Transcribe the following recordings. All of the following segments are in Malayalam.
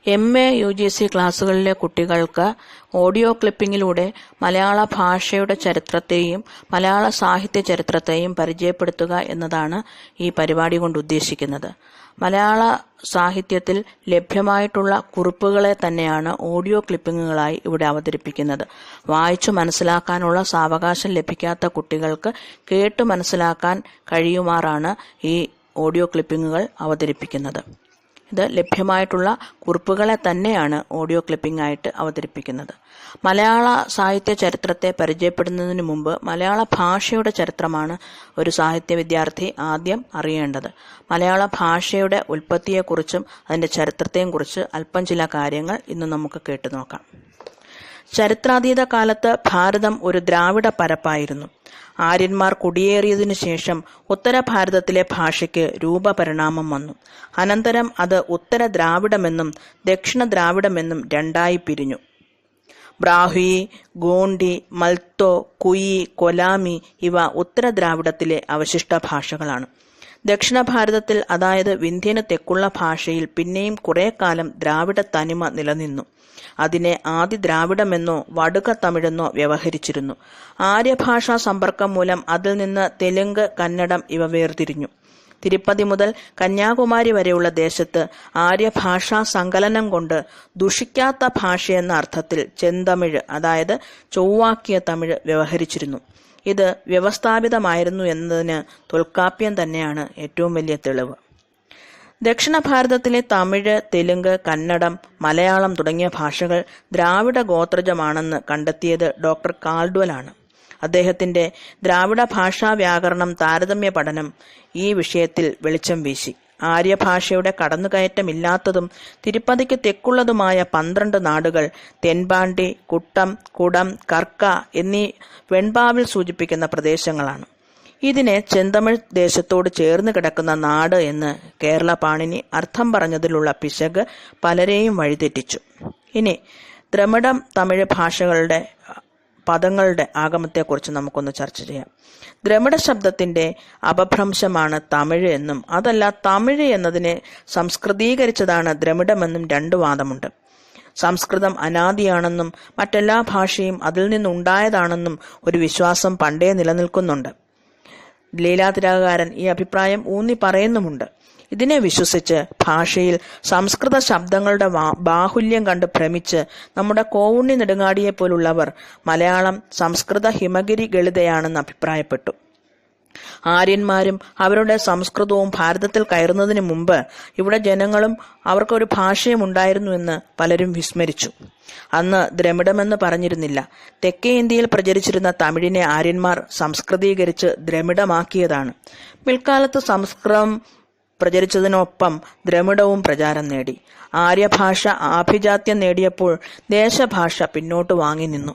MA UGC ക്ലാസ്സുകളിലെ കുട്ടികൾക്ക് ഓഡിയോ ക്ലിപ്പിങ്ങിലൂടെ മലയാള ഭാഷയുടെ ചരിത്രത്തെയും മലയാള സാഹിത്യ ചരിത്രത്തെയും പരിചയപ്പെടുത്തുക എന്നതാണ് ഈ പരിപാടി കൊണ്ട് ഉദ്ദേശിക്കുന്നത്. മലയാള സാഹിത്യത്തിൽ ലഭ്യമായിട്ടുള്ള കുറിപ്പുകളെ തന്നെയാണ് ഓഡിയോ ക്ലിപ്പിങ്ങുകളായി ഇവിടെ അവതരിപ്പിക്കുന്നത്. വായിച്ചു മനസ്സിലാക്കാനുള്ള സാവകാശം ലഭിക്കാത്ത കുട്ടികൾക്ക് കേട്ടു മനസ്സിലാക്കാൻ കഴിയുമാറാണ് ഈ ഓഡിയോ ക്ലിപ്പിങ്ങുകൾ അവതരിപ്പിക്കുന്നത്. ഇത് ലഭ്യമായിട്ടുള്ള കുറിപ്പുകളെ തന്നെയാണ് ഓഡിയോ ക്ലിപ്പിംഗ് ആയിട്ട് അവതരിപ്പിക്കുന്നത്. മലയാള സാഹിത്യ ചരിത്രത്തെ പരിചയപ്പെടുന്നതിന് മുമ്പ് മലയാള ഭാഷയുടെ ചരിത്രമാണ് ഒരു സാഹിത്യ വിദ്യാർത്ഥി ആദ്യം അറിയേണ്ടത്. മലയാള ഭാഷയുടെ ഉൽപ്പത്തിയെക്കുറിച്ചും അതിന്റെ ചരിത്രത്തെയും കുറിച്ച് അല്പം ചില കാര്യങ്ങൾ ഇന്ന് നമുക്ക് കേട്ടു നോക്കാം. ചരിത്രാതീത കാലത്ത് ഭാരതം ഒരു ദ്രാവിഡ പരപ്പായിരുന്നു. ആര്യന്മാർ കുടിയേറിയതിനു ശേഷം ഉത്തര ഭാരതത്തിലെ ഭാഷയ്ക്ക് രൂപപരിണാമം വന്നു. അനന്തരം അത് ഉത്തര ദ്രാവിഡമെന്നും ദക്ഷിണ ദ്രാവിഡമെന്നും രണ്ടായി പിരിഞ്ഞു. ബ്രാഹ്വി, ഗോണ്ടി, മൽത്തോ, കുയി, കൊലാമി ഇവ ഉത്തര ദ്രാവിഡത്തിലെ അവശിഷ്ട ഭാഷകളാണ്. ദക്ഷിണ ഭാരതത്തിൽ, അതായത് വിന്ധ്യന് തെക്കുള്ള ഭാഷയിൽ പിന്നെയും കുറെ കാലം ദ്രാവിഡ തനിമ നിലനിന്നു. അതിനെ ആദി ദ്രാവിഡമെന്നോ വടുക തമിഴെന്നോ വ്യവഹരിച്ചിരുന്നു. ആര്യഭാഷാ സമ്പർക്കം മൂലം അതിൽ നിന്ന് തെലുങ്ക്, കന്നഡം ഇവ വേർതിരിഞ്ഞു. തിരുപ്പതി മുതൽ കന്യാകുമാരി വരെയുള്ള ദേശത്ത് ആര്യഭാഷാ സങ്കലനം കൊണ്ട് ദുഷിക്കാത്ത ഭാഷയെന്ന അർത്ഥത്തിൽ ചെന്തമിഴ്, അതായത് ചൊവ്വാക്കിയ തമിഴ് വ്യവഹരിച്ചിരുന്നു. ഇത് വ്യവസ്ഥാപിതമായിരുന്നു എന്നതിന് തൊൽക്കാപ്യം തന്നെയാണ് ഏറ്റവും വലിയ തെളിവ്. ദക്ഷിണ ഭാരതത്തിലെ തമിഴ്, തെലുങ്ക്, കന്നഡം, മലയാളം തുടങ്ങിയ ഭാഷകൾ ദ്രാവിഡ ഗോത്രജമാണെന്ന് കണ്ടെത്തിയത് ഡോക്ടർ കാൾഡ്വെലാണ്. അദ്ദേഹത്തിന്റെ ദ്രാവിഡ ഭാഷാ വ്യാകരണം താരതമ്യ പഠനം ഈ വിഷയത്തിൽ വെളിച്ചം വീശി. ആര്യഭാഷയുടെ കടന്നുകയറ്റമില്ലാത്തതും തിരുപ്പതിക്ക് തെക്കുള്ളതുമായ 12 നാടുകൾ തെൻപാണ്ടി, കുട്ടം, കുടം, കർക്ക എന്നീ വെൺപാവിൽ സൂചിപ്പിക്കുന്ന പ്രദേശങ്ങളാണ്. ഇതിനെ ചെന്തമിഴ് ദേശത്തോട് ചേർന്ന് കിടക്കുന്ന നാട് എന്ന് കേരള പാണിനി അർത്ഥം പറഞ്ഞതിലുള്ള പിശക് പലരെയും വഴിതെറ്റിച്ചു. ഇനി ദ്രമിഡം തമിഴ് ഭാഷകളുടെ പദങ്ങളുടെ ആഗമത്തെക്കുറിച്ച് നമുക്കൊന്ന് ചർച്ച ചെയ്യാം. ദ്രമിഡ ശബ്ദത്തിന്റെ അപഭ്രംശമാണ് തമിഴ് എന്നും അതല്ല തമിഴ് എന്നതിനെ സംസ്കൃതീകരിച്ചതാണ് ദ്രമിഡമെന്നും 2 വാദമുണ്ട്. സംസ്കൃതം അനാദിയാണെന്നും മറ്റെല്ലാ ഭാഷയും അതിൽ നിന്നുണ്ടായതാണെന്നും ഒരു വിശ്വാസം പണ്ടേ നിലനിൽക്കുന്നുണ്ട്. ലീലാതിരാകാരൻ ഈ അഭിപ്രായം ഊന്നി പറയുന്നുമുണ്ട്. ഇതിനെ വിശ്വസിച്ച് ഭാഷയിൽ സംസ്കൃത ശബ്ദങ്ങളുടെ ബാഹുല്യം കണ്ട് ഭ്രമിച്ച് നമ്മുടെ കോവുണ്ണി നെടുങ്ങാടിയെ പോലുള്ളവർ മലയാളം സംസ്കൃത ഹിമഗിരി ഗളിതയാണെന്ന് അഭിപ്രായപ്പെട്ടു. ആര്യന്മാരും അവരുടെ സംസ്കൃതവും ഭാരതത്തിൽ കയറുന്നതിന് മുമ്പ് ഇവിടെ ജനങ്ങളും അവർക്കൊരു ഭാഷയും ഉണ്ടായിരുന്നു എന്ന് പലരും വിസ്മരിച്ചു. അന്ന് ദ്രമിഡമെന്ന് പറഞ്ഞിരുന്നില്ല. തെക്കേ ഇന്ത്യയിൽ പ്രചരിച്ചിരുന്ന തമിഴിനെ ആര്യന്മാർ സംസ്കൃതീകരിച്ച് ദ്രമിഡമാക്കിയതാണ്. പിൽക്കാലത്ത് സംസ്കൃതം പ്രചരിച്ചതിനൊപ്പം ദ്രമിഡവും പ്രചാരം നേടി. ആര്യഭാഷ ആഭിജാത്യം നേടിയപ്പോൾ ദേശഭാഷ പിന്നോട്ട് വാങ്ങി നിന്നു.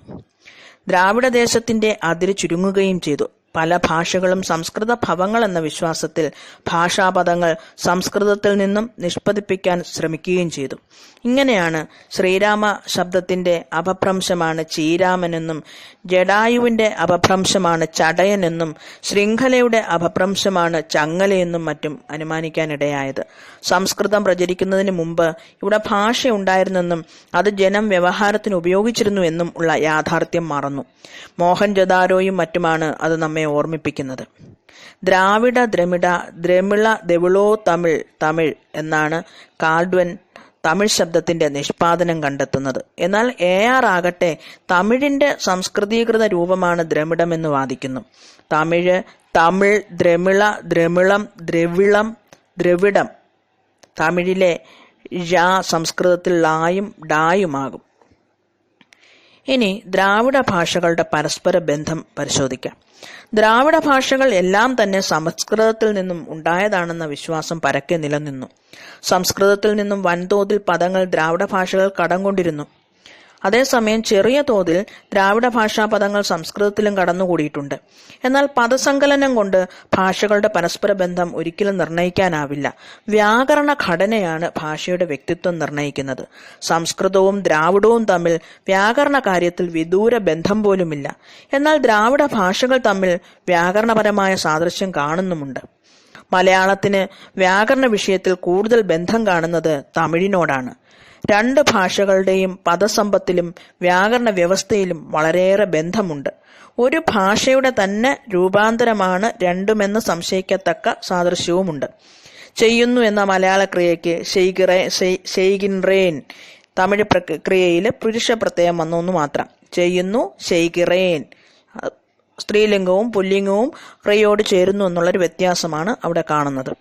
ദ്രാവിഡ ദേശത്തിന്റെ അതിര് ചുരുങ്ങുകയും ചെയ്തു. പല ഭാഷകളും സംസ്കൃത ഭവങ്ങൾ എന്ന വിശ്വാസത്തിൽ ഭാഷാപദങ്ങൾ സംസ്കൃതത്തിൽ നിന്നും നിഷ്പദിപ്പിക്കാൻ ശ്രമിക്കുകയും ചെയ്തു. ഇങ്ങനെയാണ് ശ്രീരാമ ശബ്ദത്തിന്റെ അപഭ്രംശമാണ് ചീരാമനെന്നും ജഡായുവിന്റെ അപഭ്രംശമാണ് ചടയനെന്നും ശൃംഖലയുടെ അപഭ്രംശമാണ് ചങ്ങലയെന്നും മറ്റും അനുമാനിക്കാനിടയായത്. സംസ്കൃതം പ്രചരിക്കുന്നതിന് മുമ്പ് ഇവിടെ ഭാഷ ഉണ്ടായിരുന്നെന്നും അത് ജനം വ്യവഹാരത്തിന് ഉപയോഗിച്ചിരുന്നു എന്നും ഉള്ള യാഥാർത്ഥ്യം മറന്നു. മോഹൻജദാരോയും മറ്റുമാണ് അത് നമ്മെ ഓർമ്മിപ്പിക്കുന്നത്. ദ്രാവിഡ, ദ്രമിഡ, ദ്രമിള, ദെവിളോ തമിഴ് എന്നാണ് കാൾഡ്വൻ തമിഴ് ശബ്ദത്തിന്റെ നിഷ്പാദനം കണ്ടെത്തുന്നത്. എന്നാൽ AR ആകട്ടെ തമിഴിന്റെ സംസ്കൃതീകൃത രൂപമാണ് ദ്രമിഡമെന്ന് വാദിക്കുന്നു. തമിഴ്, തമിഴ്, ദ്രമിള, ദ്രമിളം, ദ്രവിളം, ദ്രവിഡം. തമിഴിലെ ഴ സംസ്കൃതത്തിൽ ളായും ഡായുമാകും. ഇനി ദ്രാവിഡ ഭാഷകളുടെ പരസ്പര ബന്ധം പരിശോധിക്കാം. ദ്രാവിഡ ഭാഷകൾ എല്ലാം തന്നെ സംസ്കൃതത്തിൽ നിന്നും ഉണ്ടായതാണെന്ന വിശ്വാസം പരക്കെ നിലനിന്നു. സംസ്കൃതത്തിൽ നിന്നും വൻതോതിൽ പദങ്ങൾ ദ്രാവിഡ ഭാഷകൾ കടം കൊണ്ടിരുന്നു. അതേസമയം ചെറിയ തോതിൽ ദ്രാവിഡ ഭാഷാ പദങ്ങൾ സംസ്കൃതത്തിലും കടന്നുകൂടിയിട്ടുണ്ട്. എന്നാൽ പദസങ്കലനം കൊണ്ട് ഭാഷകളുടെ പരസ്പര ബന്ധം ഒരിക്കലും നിർണയിക്കാനാവില്ല. വ്യാകരണ ഘടനയാണ് ഭാഷയുടെ വ്യക്തിത്വം നിർണയിക്കുന്നത്. സംസ്കൃതവും ദ്രാവിഡവും തമ്മിൽ വ്യാകരണ കാര്യത്തിൽ വിദൂര ബന്ധം പോലുമില്ല. എന്നാൽ ദ്രാവിഡ ഭാഷകൾ തമ്മിൽ വ്യാകരണപരമായ സാദൃശ്യം കാണുന്നുമുണ്ട്. മലയാളത്തിന് വ്യാകരണ വിഷയത്തിൽ കൂടുതൽ ബന്ധം കാണുന്നത് തമിഴിനോടാണ്. രണ്ട് ഭാഷകളുടെയും പദസമ്പത്തിലും വ്യാകരണ വ്യവസ്ഥയിലും വളരെയേറെ ബന്ധമുണ്ട്. ഒരു ഭാഷയുടെ തന്നെ രൂപാന്തരമാണ് രണ്ടുമെന്ന് സംശയിക്കത്തക്ക സാദൃശ്യവുമുണ്ട്. ചെയ്യുന്നു എന്ന മലയാള ക്രിയയ്ക്ക് ഷെയ്കിൻറേൻ തമിഴ് ക്രിയയിൽ പുരുഷ പ്രത്യയം വന്നു മാത്രം. ചെയ്യുന്നു, ഷെയ്കിറേൻ. സ്ത്രീലിംഗവും പുല്ലിംഗവും ക്രിയയോട് ചേരുന്നു എന്നുള്ളൊരു വ്യത്യാസമാണ് അവിടെ കാണുന്നത്.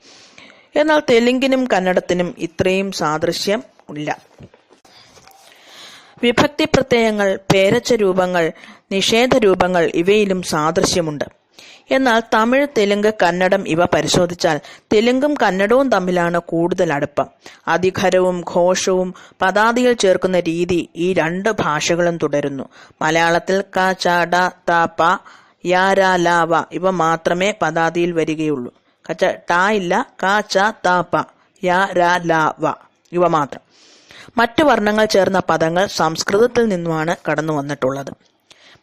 എന്നാൽ തെലുങ്കിനും കന്നഡത്തിനും ഇത്രയും സാദൃശ്യം ഇല്ല. വിഭക്തി പ്രത്യയങ്ങൾ, പേരച്ച രൂപങ്ങൾ, നിഷേധ രൂപങ്ങൾ ഇവയിലും സാദൃശ്യമുണ്ട്. എന്നാൽ തമിഴ്, തെലുങ്ക്, കന്നഡം ഇവ പരിശോധിച്ചാൽ തെലുങ്കും കന്നഡവും തമ്മിലാണ് കൂടുതൽ അടുപ്പം. അധികരവും ഘോഷവും പദാദിയിൽ ചേർക്കുന്ന രീതി ഈ രണ്ട് ഭാഷകളും തുടരുന്നു. മലയാളത്തിൽ ക, ച, ഡ, ത, പ, യ, ര, ല, വ ഇവ മാത്രമേ പദാദിയിൽ വരികയുള്ളൂ. ട ഇല്ല. ക, ച, ത, പ, യ, ര, ല, വ ഇവ മാത്രം. മറ്റു വർണ്ണങ്ങൾ ചേർന്ന പദങ്ങൾ സംസ്കൃതത്തിൽ നിന്നുമാണ് കടന്നു വന്നിട്ടുള്ളത്.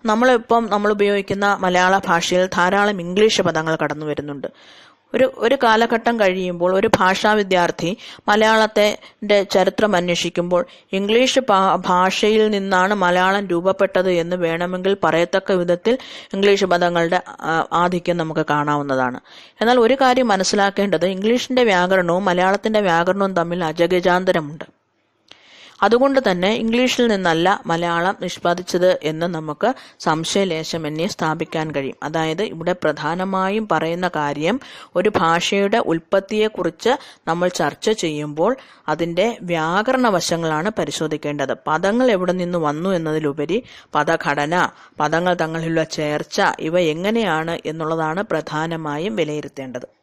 നമ്മൾ ഉപയോഗിക്കുന്ന മലയാള ഭാഷയിൽ ധാരാളം ഇംഗ്ലീഷ് പദങ്ങൾ കടന്നു വരുന്നുണ്ട്. ഒരു കാലഘട്ടം കഴിയുമ്പോൾ ഒരു ഭാഷാ വിദ്യാർത്ഥി മലയാളത്തിന്റെ ചരിത്രം അന്വേഷിക്കുമ്പോൾ ഇംഗ്ലീഷ് ഭാഷയിൽ നിന്നാണ് മലയാളം രൂപപ്പെട്ടത് എന്ന് വേണമെങ്കിൽ പറയത്തക്ക വിധത്തിൽ ഇംഗ്ലീഷ് പദങ്ങളുടെ ആധിക്യം നമുക്ക് കാണാവുന്നതാണ്. എന്നാൽ ഒരു കാര്യം മനസ്സിലാക്കേണ്ടത്, ഇംഗ്ലീഷിന്റെ വ്യാകരണവും മലയാളത്തിന്റെ വ്യാകരണവും തമ്മിൽ അജഗജാന്തരമുണ്ട്. അതുകൊണ്ട് തന്നെ ഇംഗ്ലീഷിൽ നിന്നല്ല മലയാളം നിഷ്പാദിച്ചത് എന്ന് നമുക്ക് സംശയലേശമെന്നേ സ്ഥാപിക്കാൻ കഴിയും. അതായത് ഇവിടെ പ്രധാനമായും പറയുന്ന കാര്യം, ഒരു ഭാഷയുടെ ഉൽപ്പത്തിയെക്കുറിച്ച് നമ്മൾ ചർച്ച ചെയ്യുമ്പോൾ അതിന്റെ വ്യാകരണ വശങ്ങളാണ് പരിശോധിക്കേണ്ടത്. പദങ്ങൾ എവിടെ നിന്ന് വന്നു എന്നതിലുപരി പദഘടന, പദങ്ങൾ തമ്മിലുള്ള ചേർച്ച ഇവ എങ്ങനെയാണ് എന്നുള്ളതാണ് പ്രധാനമായും വിലയിരുത്തേണ്ടത്.